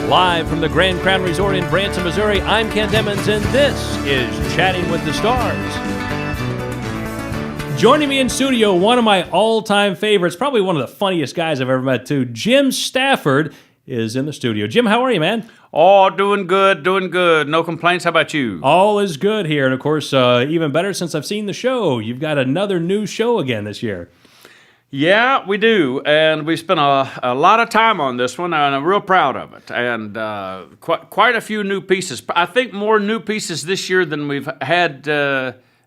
Live from the Grand Crowne Resort in Branson, Missouri, I'm Kent Emmons, and this is Chatting with the Stars. Joining me in studio, one of my all-time favorites, probably one of the funniest guys I've ever met, too, Jim Stafford is in the studio. Jim, how are you, man? Oh, doing good. No complaints. How about you? All is good here, and of course, even better since I've seen the show. You've got another new show again this year. Yeah, we do, and we spent a lot of time on this one, and I'm real proud of it. And quite a few new pieces. I think more new pieces this year than we've had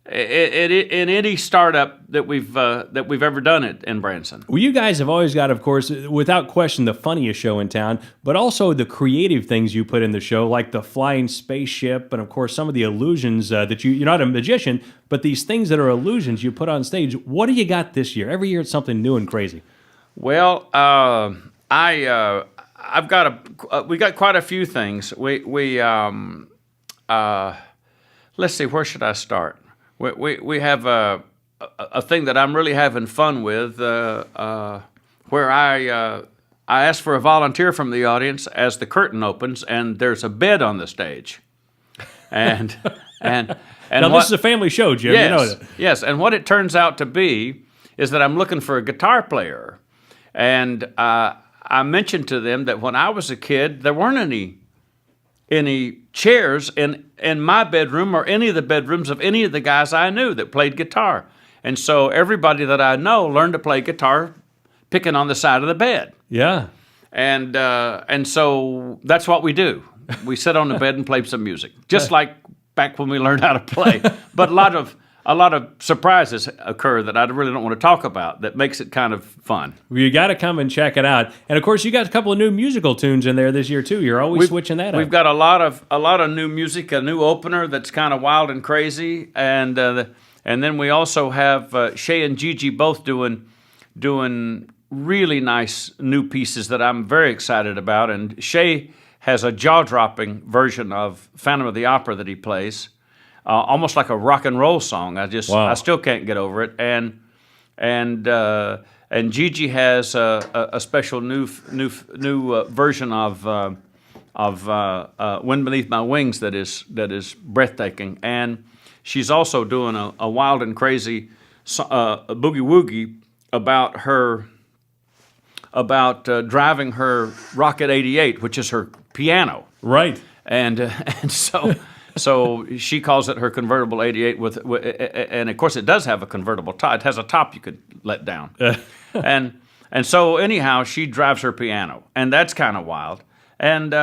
in any startup that we've ever done it in Branson. Well, you guys have always got, of course, without question, the funniest show in town, but also the creative things you put in the show, like the flying spaceship, and of course some of the illusions that you're not a magician, but these things that are illusions you put on stage. What do you got this year? Every year it's something new and crazy. Well, we got quite a few things. Let's see, where should I start? We have a thing that I'm really having fun with, where I ask for a volunteer from the audience as the curtain opens, and there's a bed on the stage, and now this is a family show, Jim. Yes, you know that. Yes, and what it turns out to be is that I'm looking for a guitar player, and I mentioned to them that when I was a kid, there weren't any chairs in my bedroom or any of the bedrooms of any of the guys I knew that played guitar. And so everybody that I know learned to play guitar picking on the side of the bed. Yeah. And so that's what we do. We sit on the bed and play some music, just like back when we learned how to play. But a lot of surprises occur that I really don't want to talk about that makes it kind of fun. Well, you got to come and check it out. And of course, you got a couple of new musical tunes in there this year too. You're always switching that up. We've got a lot of new music, a new opener that's kind of wild and crazy, and then we also have Shay and Gigi both doing really nice new pieces that I'm very excited about. And Shay has a jaw-dropping version of Phantom of the Opera that he plays. Almost like a rock and roll song. I still can't get over it. And Gigi has a special new version of Wind Beneath My Wings that is breathtaking. And she's also doing a wild and crazy boogie woogie about driving her Rocket 88, which is her piano. Right. And so she calls it her convertible 88 and of course it does have a convertible top. It has a top you could let down. and so anyhow, she drives her piano, and that's kind of wild. And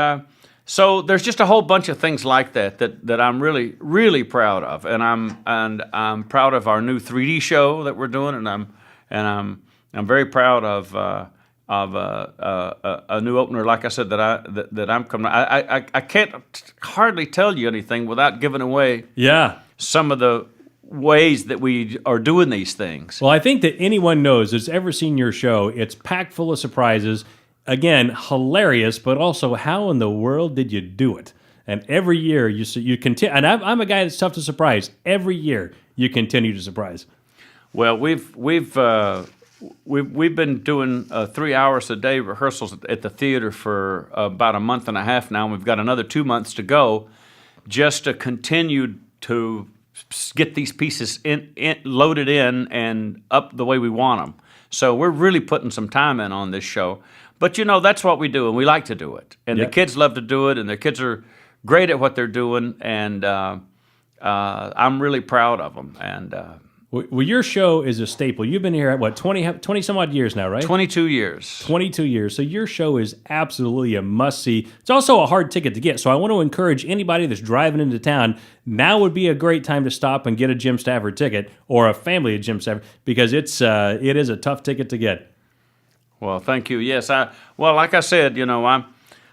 so there's just a whole bunch of things like that I'm really, really proud of. And I'm proud of our new 3D show that we're doing, and I'm very proud of a new opener, like I said, that I'm coming. I can't hardly tell you anything without giving away some of the ways that we are doing these things. Well, I think that anyone knows that's ever seen your show, it's packed full of surprises. Again, hilarious, but also how in the world did you do it? And every year you continue. And I'm a guy that's tough to surprise. Every year you continue to surprise. Well, we've been doing 3 hours a day rehearsals at the theater for about a month and a half now. And we've got another 2 months to go just to continue to get these pieces loaded in and up the way we want them. So we're really putting some time in on this show. But, that's what we do, and we like to do it. And the kids love to do it, and the kids are great at what they're doing, and I'm really proud of them. And well, your show is a staple. You've been here at, 20 some odd years now, right? 22 years. 22 years. So your show is absolutely a must-see. It's also a hard ticket to get. So I want to encourage anybody that's driving into town, now would be a great time to stop and get a Jim Stafford ticket, or a family of Jim Stafford, because it is a tough ticket to get. Well, thank you. Yes, like I said,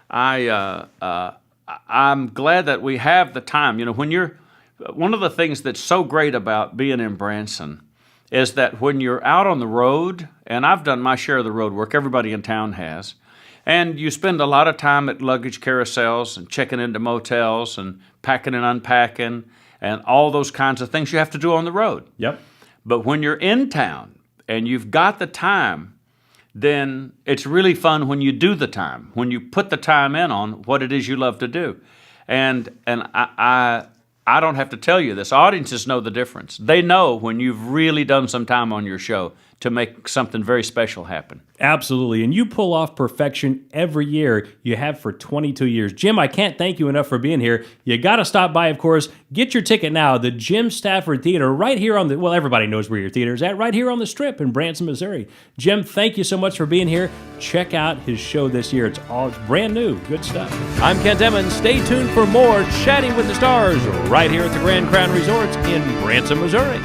I'm glad that we have the time. One of the things that's so great about being in Branson is that when you're out on the road, and I've done my share of the road work, everybody in town has, and you spend a lot of time at luggage carousels and checking into motels and packing and unpacking and all those kinds of things you have to do on the road. Yep. But when you're in town and you've got the time, then it's really fun when you do the time, when you put the time in on what it is you love to do. And I don't have to tell you this. Audiences know the difference. They know when you've really done some time on your show to make something very special happen. Absolutely. And you pull off perfection every year. You have for 22 years. Jim, I can't thank you enough for being here. You got to stop by, of course. Get your ticket now. The Jim Stafford Theater right here on the, well, everybody knows where your theater is at, right here on the Strip in Branson, Missouri. Jim, thank you so much for being here. Check out his show this year. It's brand new. Good stuff. I'm Kent Emmons. Stay tuned for more Chatting with the Stars right here at the Grand Crown Resorts in Branson, Missouri.